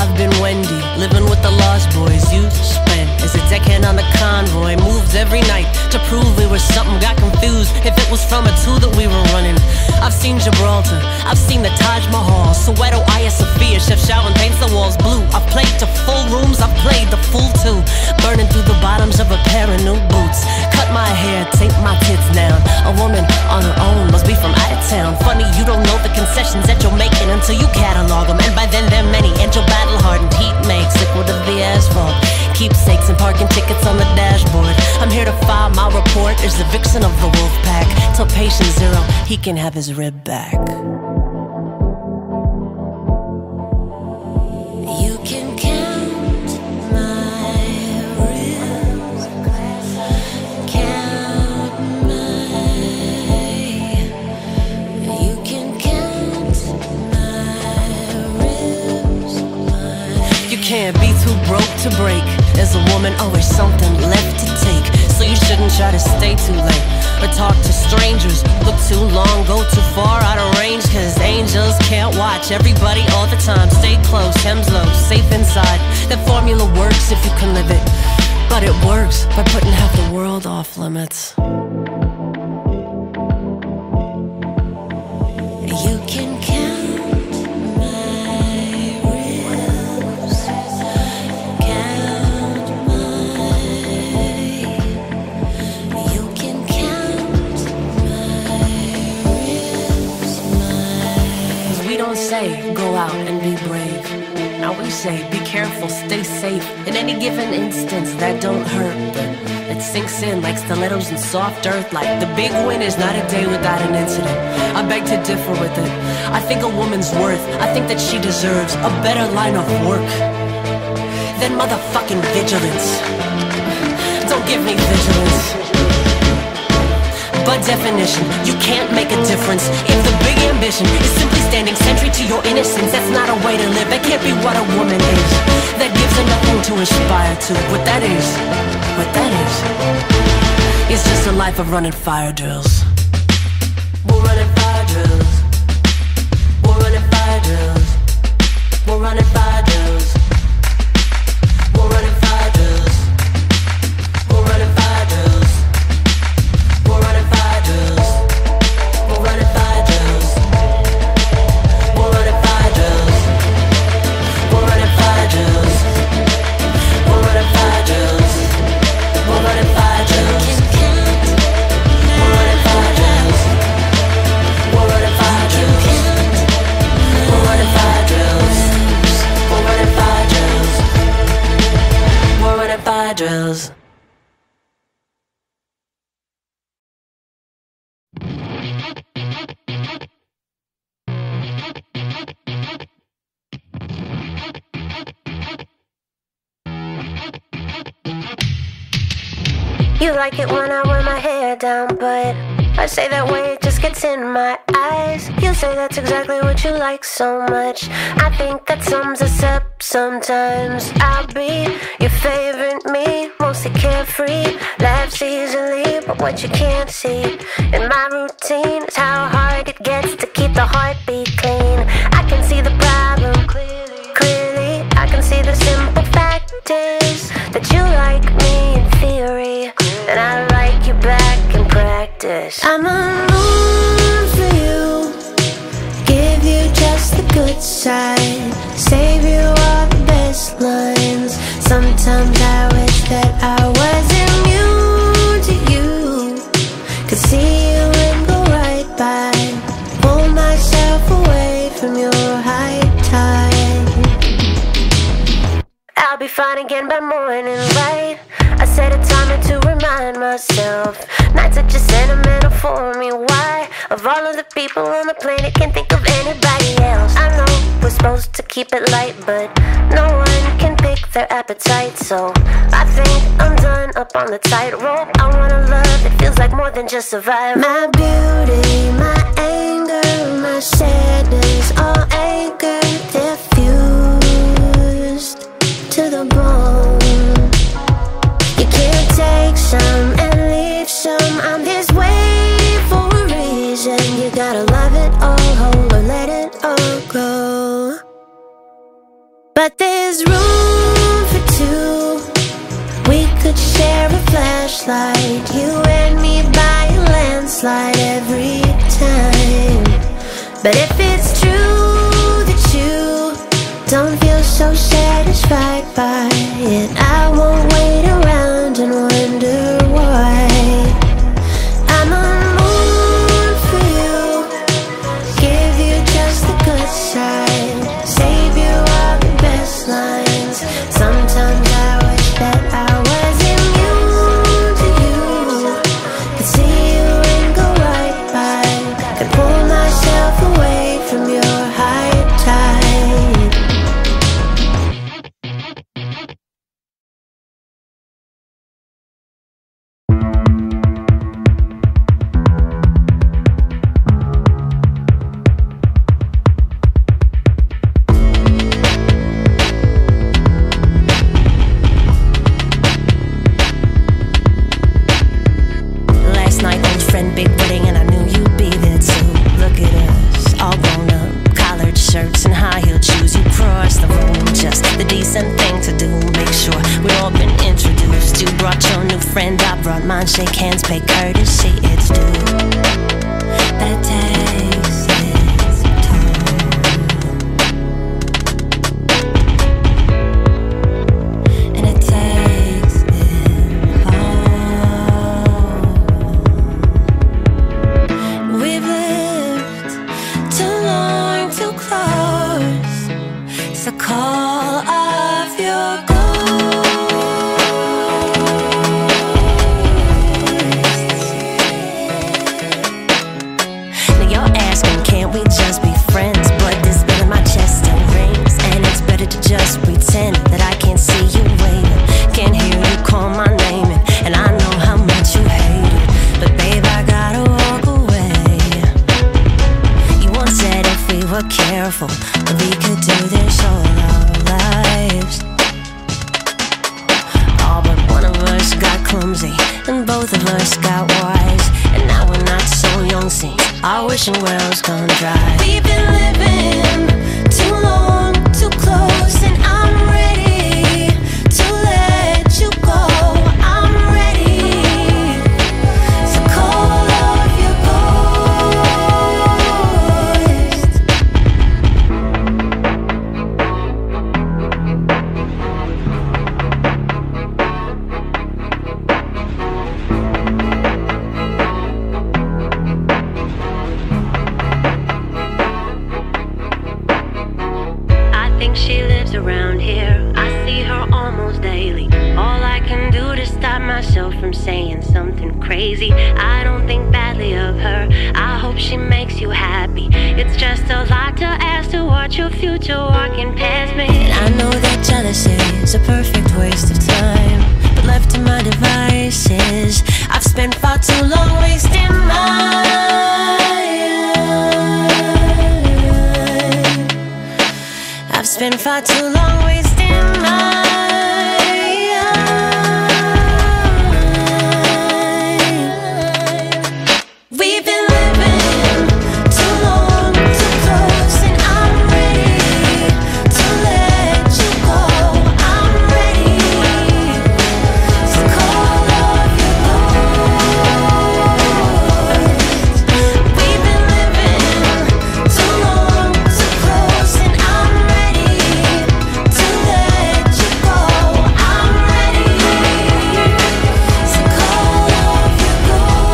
I've been Wendy, living with the Lost Boys. You spent as a deckhand on the convoy. Moved every night to prove we were something. Got confused if it was from a two that we were running. I've seen Gibraltar, I've seen the Taj Mahal, Soweto, Hagia Sophia, Chef Shaolin paints the walls blue. I've played to full rooms, I've played the full two, burning through the bottoms of a pair of new boots. Cut my hair, tape my tits down. A woman on her own must be from out of town. Funny you don't know the concessions that you're making until you catalog them, and by then they're many. And your battle-hardened heat makes liquid of the asphalt, keepsakes and parking tickets on the dashboard. I'm here to file my report as the vixen of the wolf pack. Tell patient zero he can have his rib back. You can count my ribs, count you can count my ribs. You can't be too broke to break. As a woman, always something left to take. So you shouldn't try to stay too late or talk to strangers, look too long, go too far out of range. Cause angels can't watch everybody all the time. Stay close, hems low, safe inside. That formula works if you can live it, but it works by putting half the world off limits. You can count my ribs, count you can count my ribs, cause we don't say go out and be brave. Now we say be careful, stay safe. In any given instance that don't hurt, but it sinks in like stilettos in soft earth. Like the big win is not a day without an incident. I beg to differ with it. I think a woman's worth, I think that she deserves a better line of work than motherfucking vigilance. Don't give me vigilance. By definition, you can't make a difference if the big ambition is simply standing sentry to your innocence. That's not a way to live, that can't be what a woman is. That gives her nothing to aspire to. What that is just a life of running fire drills. We're running fire drills. We're running fire drills. We're running fire drills. We're running fire drills. We're running fire drills. We're running fire drills. We're running fire drills. We're running fire drills. We're running fire drills. We're running fire drills. We're running fire drills. We're running fire drills. We're running fire drills. We're running fire drills. We're running fire drills. We're running fire drills. You like it when I wear my hair down, but I say that way it just gets in my eyes. You say that's exactly what you like so much. I think that sums us up sometimes. I'll be your favorite me, mostly carefree, laughs easily, but what you can't see in my routine is how hard it gets to keep the heartbeat clean. I can see the problem clearly. I can see the simple fact is that you like me in theory, and I like you back in practice. I'm a moon for you, give you just the good side, save you all the best lines. Sometimes I wish that I was immune to you, could see you and go right by, pull myself away from your high tide. I'll be fine again by morning light. I set a timer to remind myself. Nights are just sentimental for me. Why? Of all of the people on the planet, can't think of anybody else. I know we're supposed to keep it light, but no one can pick their appetite. So I think I'm done up on the tightrope. I wanna love that feels like more than just survival. My beauty, my anger, my sadness, all anchored, they're fused to the bone. You can't take some and leave some. I'm this way for a reason. You gotta love it all whole or let it all go. But there could share a flashlight, you and me by a landslide every time. But if it's true that you don't feel so satisfied by it, I won't wait around and wonder why. I'm on the moon for you, give you just the good side, save you all the best lines. Sometimes I wish that I was immune to you, could see you and go right by, could pull myself away from your high tide. Last night, old friend, big wedding, and I knew you'd be there too. Look at us, all grown up, collared shirts and high-heel shoes. You crossed the room, just the decent thing to do. Make sure we've all been introduced. You brought your new friend, I brought mine. Shake hands, pay courtesy, it's due. That takes its toll, and it takes it all. We've lived too long, too close to call off your ghosts. Now you're asking, can't we just be friends? Blood is spilling, my chest still rings, and it's better to just pretend that I can't see you waving, can't hear you call my name, and I know how much you hate it, but babe, I gotta walk away. You once said if we were careful, that we could do this all our lives. All but one of us got clumsy, and both of us got wise, and now we're not so young, see, our wishing wells gone dry. We've been living too long, too close, and I'm ready to let you go. I'm ready to call off your ghost. I think she lives around here, I see her almost daily. All I can do to stop myself from saying something crazy. I don't think badly of her, I hope she makes you happy. It's just a lot to ask to watch your future walking past me. And I know that jealousy is a perfect waste of time, but left to my devices, I've spent far too long wasting I've spent far too long wasting mine. We've been living too long, too close, and I'm ready to let you go. I'm ready to call off your ghost. We've been living too long, too close, and I'm ready to let you go. I'm ready to call off your ghost.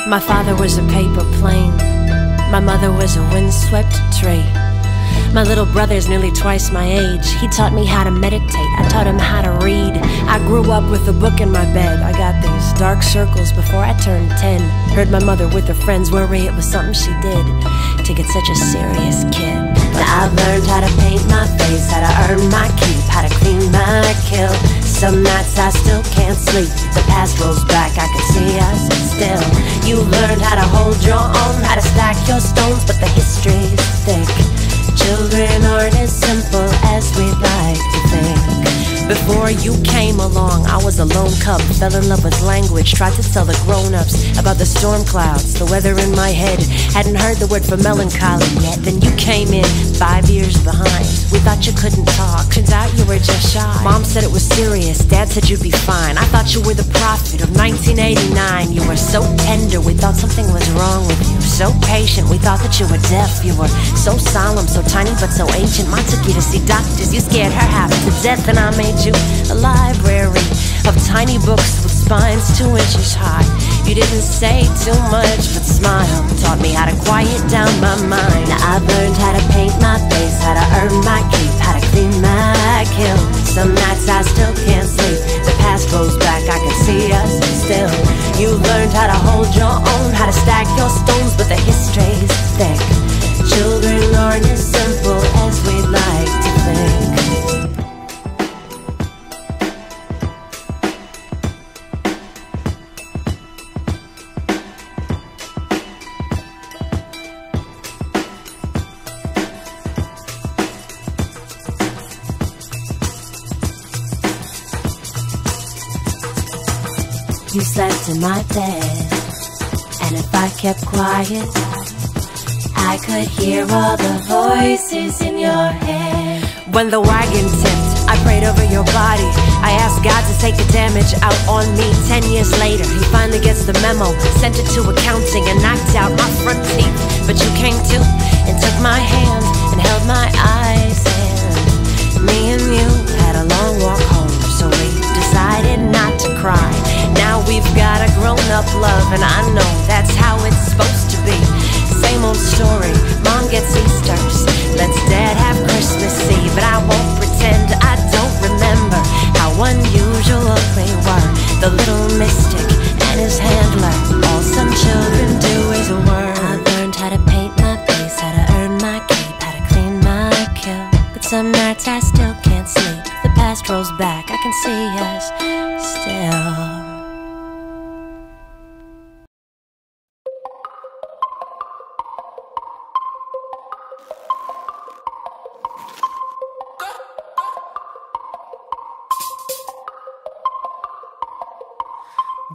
My father was a paper plane, my mother was a windswept tree. My little brother's nearly twice my age. He taught me how to meditate, I taught him how to read. I grew up with a book in my bed. I got these dark circles before I turned 10. Heard my mother with her friends worry it was something she did to get such a serious kid. Now I've learned how to paint my face, how to earn my keep, how to clean my kill. Some nights I still can't sleep. The past rolls back, I can see us still. You learned how to hold your own, how to stack your stones, but the history's thick. Children aren't as simple as we'd like to think. Before you came along, I was a lone cub, fell in love with language, tried to tell the grown-ups about the storm clouds, the weather in my head. Hadn't heard the word for melancholy yet. Then you came in 5 years behind. We thought you couldn't talk, turns out you were just shy. Mom said it was serious, Dad said you'd be fine. I thought you were the prophet of 1989. You were so tender, we thought something was wrong with you. So patient, we thought that you were deaf. You were so solemn, so tiny but so ancient. Mom took you to see doctors, you scared her half to death. And I made you a library of tiny books with spines 2 inches high. You didn't say too much but smile, taught me how to quiet down my mind. Now I've learned how to paint my face, how to earn my keep, how to clean my kill. Some nights I still can't sleep. The past rolls back, I can see us still. You learned how to hold your own, how to stack your stones, but the history's thick. Children aren't as simple as we'd like to think. You slept in my bed, and if I kept quiet, I could hear all the voices in your head. When the wagon tipped, I prayed over your body. I asked God to take the damage out on me. 10 years later, he finally gets the memo, sent it to accounting and knocked out my front teeth. But you came to and took my hand and held my eyes, and me and you had a long walk home, so we decided not to cry. Now we've got a grown-up love, and I know that's how it's supposed to be. Same old story, Mom gets Easters, lets Dad have Christmas Eve. But I won't pretend I don't remember how unusual they were. The little mystic and his handler, all some children do is a word. I learned how to paint my face, how to earn my keep, how to clean my kill. But some nights I still can't sleep. The past rolls back, I can see us still.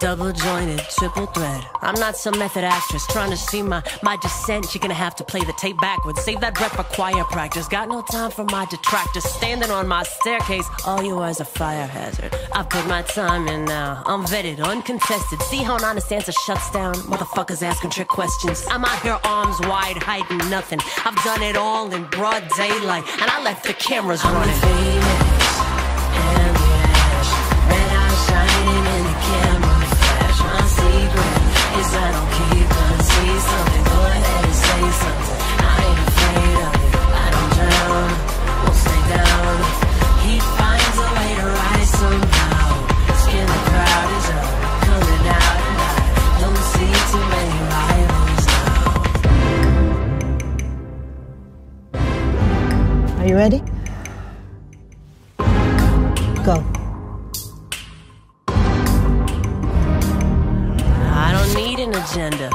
Double jointed, triple thread. I'm not some method actress trying to see my descent. You're gonna have to play the tape backwards. Save that breath for choir practice. Got no time for my detractors standing on my staircase. All you are is a fire hazard. I put my time in now. I'm vetted, uncontested. See how an honest answer shuts down? Motherfuckers asking trick questions. I'm out here arms wide, hiding nothing. I've done it all in broad daylight, and I left the cameras running. Phoenix and the ash, red eyes shining in the camera. My secret is I don't keep on. See something, go ahead and say something. I ain't afraid of it, I don't drown, won't stay down. He finds a way to rise somehow. Skin the crowd is up, coming out, and I don't see too many rivals now. Are you ready? Go. Agenda.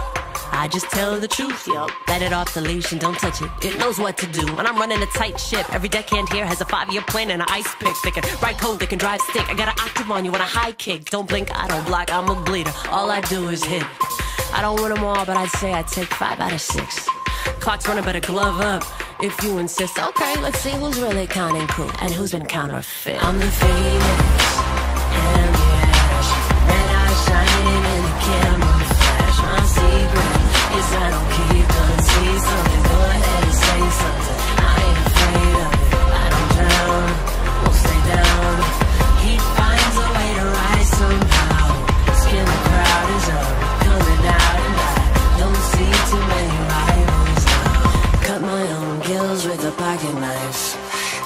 I just tell the truth, yo. Let it off the leash and don't touch it. It knows what to do. When I'm running a tight ship, every deckhand here has a 5-year plan and an ice pick. They can write code, they can drive stick. I got an octave on you and a high kick. Don't blink, I don't block, I'm a bleeder. All I do is hit. I don't win them all, but I'd say I take 5 out of 6. Clock's running, better glove up if you insist. Okay, let's see who's really counting cool and who's been counterfeit. I'm the Phoenix and the ash, red eyes shining in the camera. My secret is I don't keep on. See something, go ahead and say something. I ain't afraid of it, I don't drown, won't stay down. He finds a way to rise somehow. Skin the crowd is up, coming out, and I don't see too many rivals now. Cut my own gills with a pocket knife,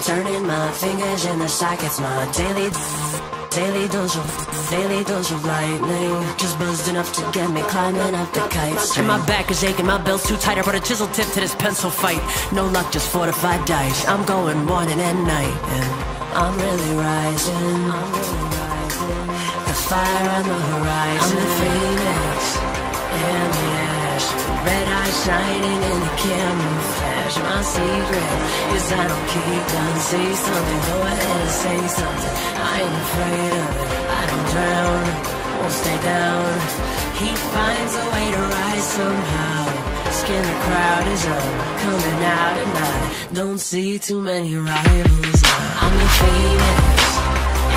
turning my fingers in the sockets. My daily daily dose of lightning, just buzzed enough to get me climbing up the kite string. And my back is aching, my belt's too tight. I brought a chisel tip to this pencil fight. No luck, just fortified dice. I'm going morning and night, and I'm really rising. The fire on the horizon. I'm the phoenix and the ash, red eyes shining in the camouflage. My secret is I don't keep down. Say something, go ahead and say something. I ain't afraid of it, I don't drown, won't stay down. He finds a way to rise somehow. Skin the crowd is up, coming out and I don't see too many rivals. I'm the phoenix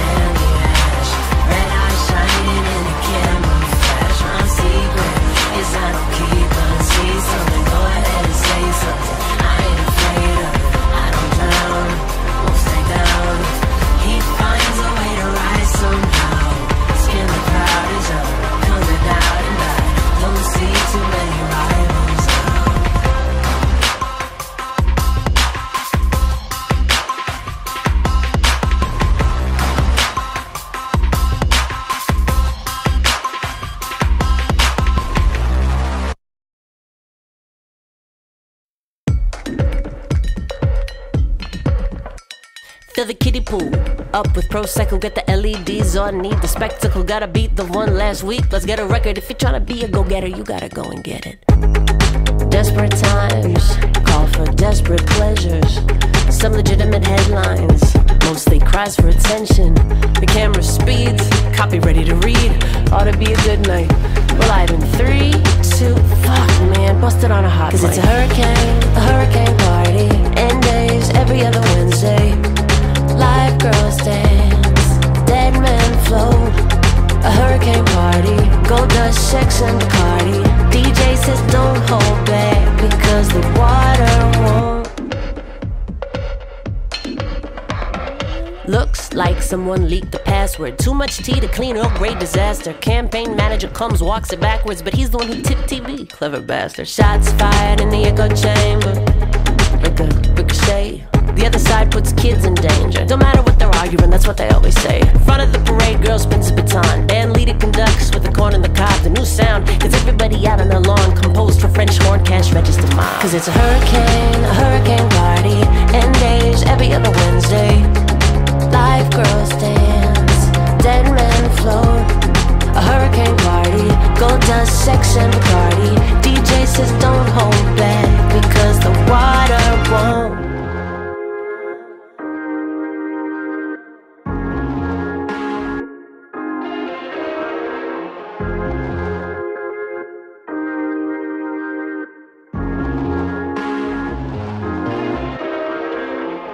and the ash, red eyes shining in the camouflage. My secret is I don't keep on. See something, go ahead and say something. I ain't afraid of it, I don't drown, won't stay down. He finds a way to rise somehow. Skin the crowd is up, coming out and I don't see too many rivals now. Fill the kiddie pool up with Prosecco, get the LEDs on, need the spectacle. Gotta beat the one last week, let's get a record. If you're trying to be a go-getter, you gotta go and get it. Desperate times call for desperate pleasures. Some legitimate headlines, mostly cries for attention. The camera speeds, copy ready to read. Ought to be a good night. Well, I've been 3, 2, fuck man, busted on a hot mic. 'Cause it's a hurricane party. End days every other Wednesday. Live girls dance, dead men float. A hurricane party, gold dust, sex and Bacardi. DJ says don't hold back because the water won't. Looks like someone leaked the password. Too much tea to clean up, great disaster. Campaign manager comes, walks it backwards, but he's the one who tipped TV. Clever bastard. Shots fired in the echo chamber, like a ricochet. The other side puts kids in danger. Don't matter what they're arguing, that's what they always say. Front of the parade, girl spins a baton. Band leader conducts with the corn and the cob. The new sound gets everybody out on the lawn. Composed for French horn, cash register mile. 'Cause it's a hurricane party. End days every other Wednesday. Live girls dance, dead men float. A hurricane party, gold dust, sex and Bacardi. DJ says don't hold back because the water won't.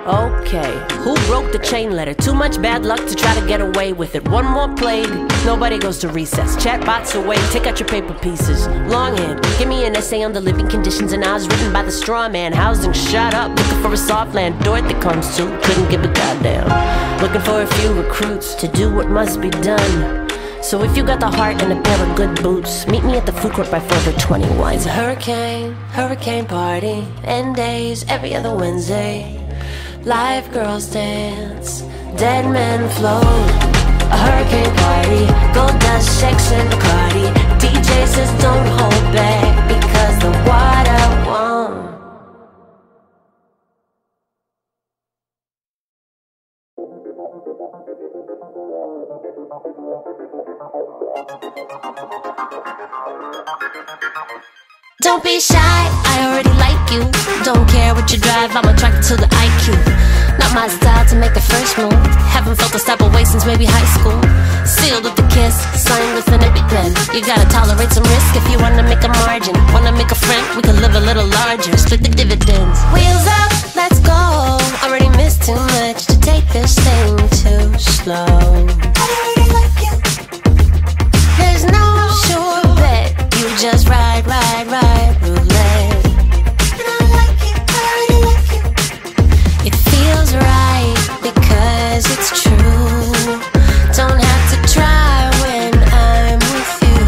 Okay, who broke the chain letter? Too much bad luck to try to get away with it. One more plague, nobody goes to recess. Chatbots away, take out your paper pieces. Longhand, give me an essay on the living conditions and odds written by the straw man. Housing shot up, looking for a soft land. Dorothy comes to, couldn't give a goddamn. Looking for a few recruits to do what must be done. So if you got the heart and a pair of good boots, meet me at the food court by Forever 21. It's a hurricane party. End days every other Wednesday. Live girls dance, dead men float. A hurricane party, gold dust, sex and Bacardi. DJ says don't hold back because the water won't. Don't be shy, I already like you. Don't care what you drive, I'm attracted to the IQ. Not my style to make the first move. Haven't felt this type of way since maybe high school. Sealed with a kiss, signed with an EpiPen. You gotta tolerate some risk if you wanna make a margin. Wanna make a friend, we can live a little larger. Split the dividends. Wheels up, let's go. Already missed too much to take this thing too slow. I already like you. There's no sure bet. You just ride roulette. And I like you, I already like you. It feels right because it's true. Don't have to try when I'm with you.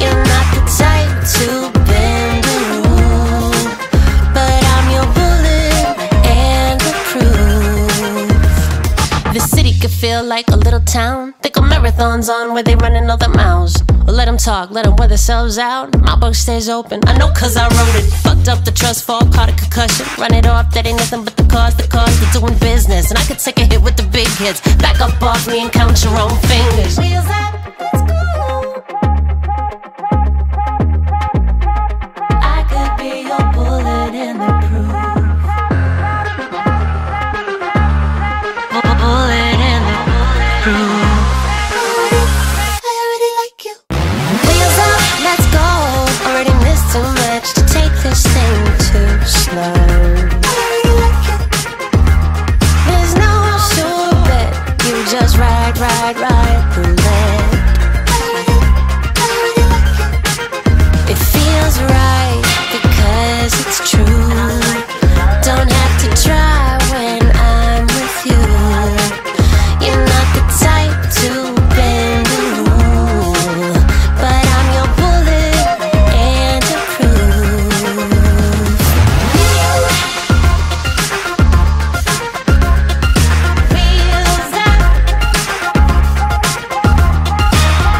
You're not the type to bend the rule, but I'm your bullet and the proof. The city could feel like a little town. Think of marathons on where they running all the miles. Or let them talk, let them wear themselves out. My book stays open, I know cause I wrote it. Fucked up the trust fall, caught a concussion. Run it off, that ain't nothing but the cause they're doing business. And I could take a hit with the big hits. Back up off me and count your own fingers. Wheels up, let's go. I could be your bullet in the proof. Bullet in the proof. I already like you. Wheels up, let's go. Already missed too much to take this thing too slow. I already like you. There's no sure bet. You just ride the land. I already like you. It feels right because it's true. Don't have to try when I'm with you. You're not the type to bend the rule, but I'm your bullet and your proof. Wheels up.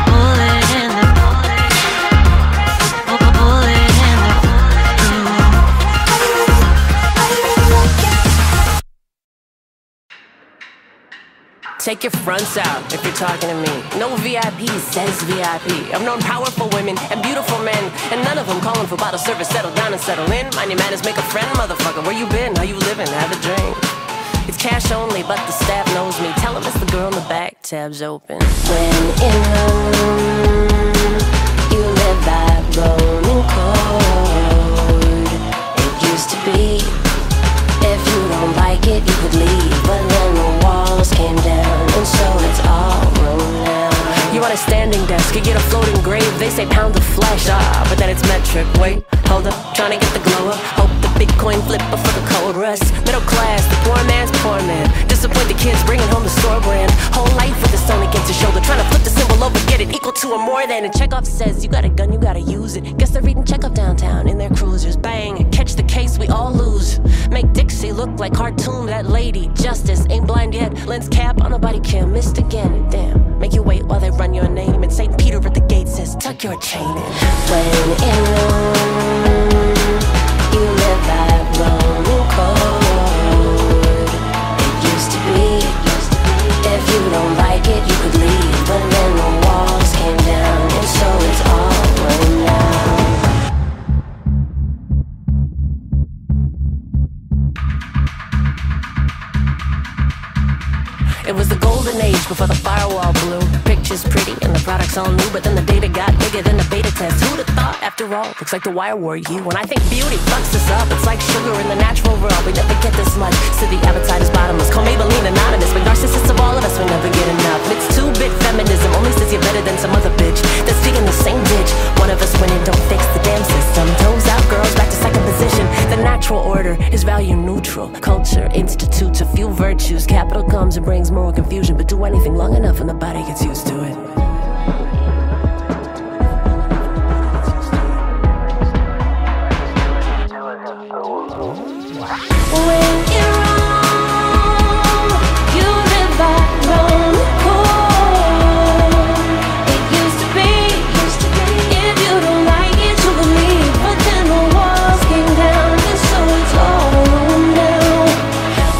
Bullet in the bullet in the Take your fronts out if you're talking to me. No VIP says VIP. I've known powerful women and beautiful men, and none of them calling for bottle service. Settle down and settle in. Mind your manners, make a friend, motherfucker. Where you been? How you living? Have a drink. It's cash only, but the staff knows me. Tell them it's the girl in the back, tabs open. When in Rome, you live by Roman code. It used to be, if you don't like it, you could leave. But then the walls came down, and so it's all room now. You want a standing desk, you get a floating grave. They say pound of flesh, but then it's metric. Wait, hold up, trying to get the glow up. Hope the Bitcoin flip before the cold rush. Middle class, the poor man's poor man. Disappoint the kids, bringing home the store brand. Whole life with the stone against your shoulder, trying to flip the symbol over, get it equal to or more than. And Chekhov says, you got a gun, you gotta use it. Guess they're reading Chekhov downtown in their cruisers. Bang, catch the case, we all lose. Make Dixie look like cartoon, that lady. Justice ain't blind yet. Lens cap on a body cam, missed again. Damn, make you wait while they run your name. And St. Peter at the gate says, tuck your chain in. When in Rome, you live by Roman code. It used to be, if you don't like it, you could leave. But then the walls came down, and so it's all room now. It was the golden age before the firewall blew. Pictures pretty and the products all new, but then the data got bigger than the beta test. Who'd have thought? After all, looks like the wire wore you. When I think beauty fucks us up, it's like sugar in the natural world. We never get this much, so the appetite is bottomless. Call Maybelline anonymous, but narcissists of all of us, we never get enough. It's 2-bit feminism, only says you're better than some other bitch that's digging the same ditch. One of us winning, don't fix the damn system. Toes out, girls, back to second position. The natural order is value neutral. Culture institutes a few virtues. Capital comes and brings more confusion, but do anything long enough and the body gets used to it. When in Rome, you live by Roman code. It used to be, if you don't like it, you can leave. But then the walls came down, and so it's all room now.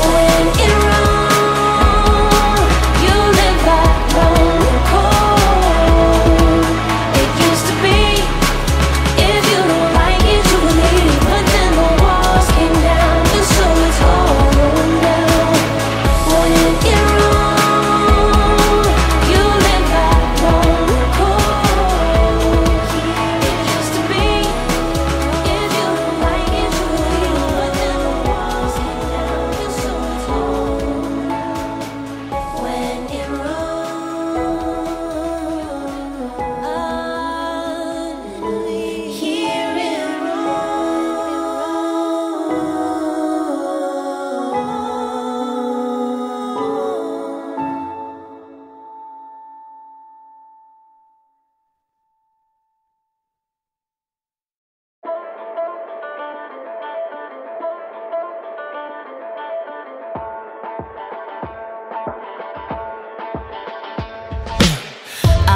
When in Rome, you live by Roman code.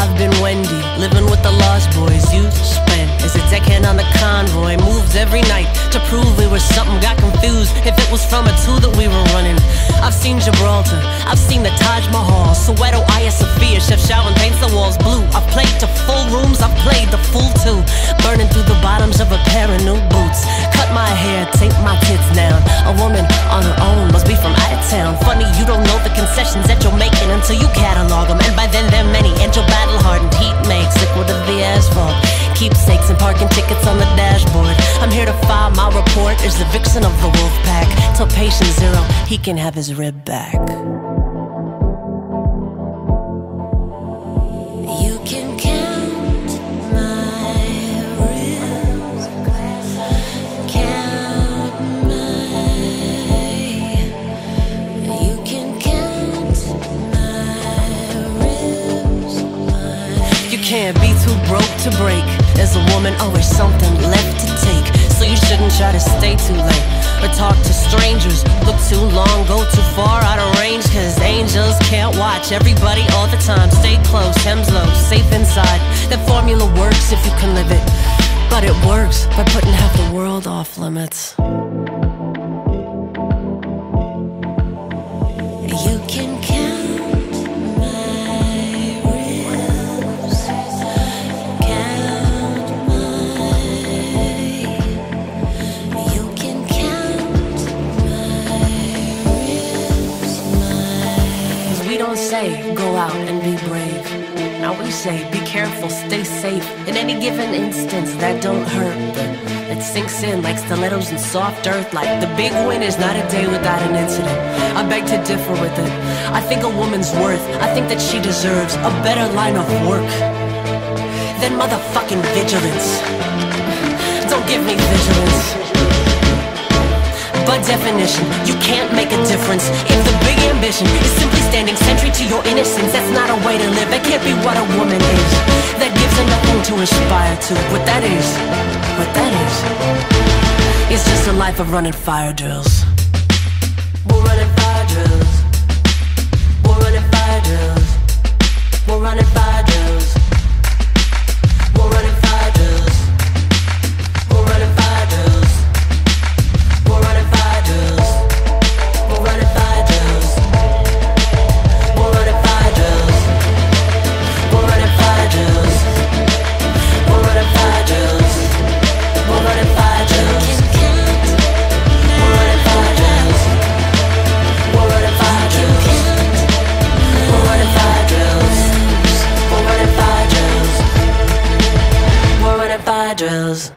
I've been Wendy, living with the Lost Boys. You spent as a deckhand on the convoy, moves every night to prove we were something. Got confused if it was from a two that we were running. I've seen Gibraltar, I've seen the Taj Mahal, Soweto, Hagia Sophia, Chef Shaolin paints the walls blue. I've played to full rooms, I've played the full two, burning through the bottoms of a pair of new boots. Cut my hair, take my tits down. A woman on her own must be from out of town. Funny you don't know the concessions that you're making until you catalog them, and by then they're many. And your battle-hardened heat makes liquid of the asphalt, keepsakes and parking tickets on the dashboard. I'm here to file my report as the vixen of the wolf pack. Tell patient zero he can have his rib back. You can count my ribs, count you can count my ribs. You can't be too broke to break. As a woman, always something left to take. So you shouldn't try to stay too late or talk to strangers. Look too long, go too far out of range, cause angels can't watch everybody all the time. Stay close, hems low, safe inside. That formula works if you can live it, but it works by putting half the world off limits. You can count my ribs, count you can count my ribs, Cause we don't say go out and be brave. Now we say be careful, stay safe. In any given instance that don't hurt, but it sinks in like stilettos in soft earth. Like the big win is not a day without an incident. I beg to differ with it. I think a woman's worth, I think that she deserves a better line of work than motherfucking vigilance. Don't give me vigilance. By definition, you can't make a difference if the big ambition is simply standing sentry to your innocence. That's not a way to live, that can't be what a woman is. That gives her nothing to aspire to. What that is just a life of running fire drills. We're running fire drills. We're running fire drills. We're running fire drills. We're running fire drills. We're running fire drills. We're running fire drills. We're running fire drills. We're running fire drills. We're running fire drills. We're running fire drills. We're running fire drills. We're running fire drills. We're running fire drills. We're running fire drills. We're running fire drills. We're running fire drills.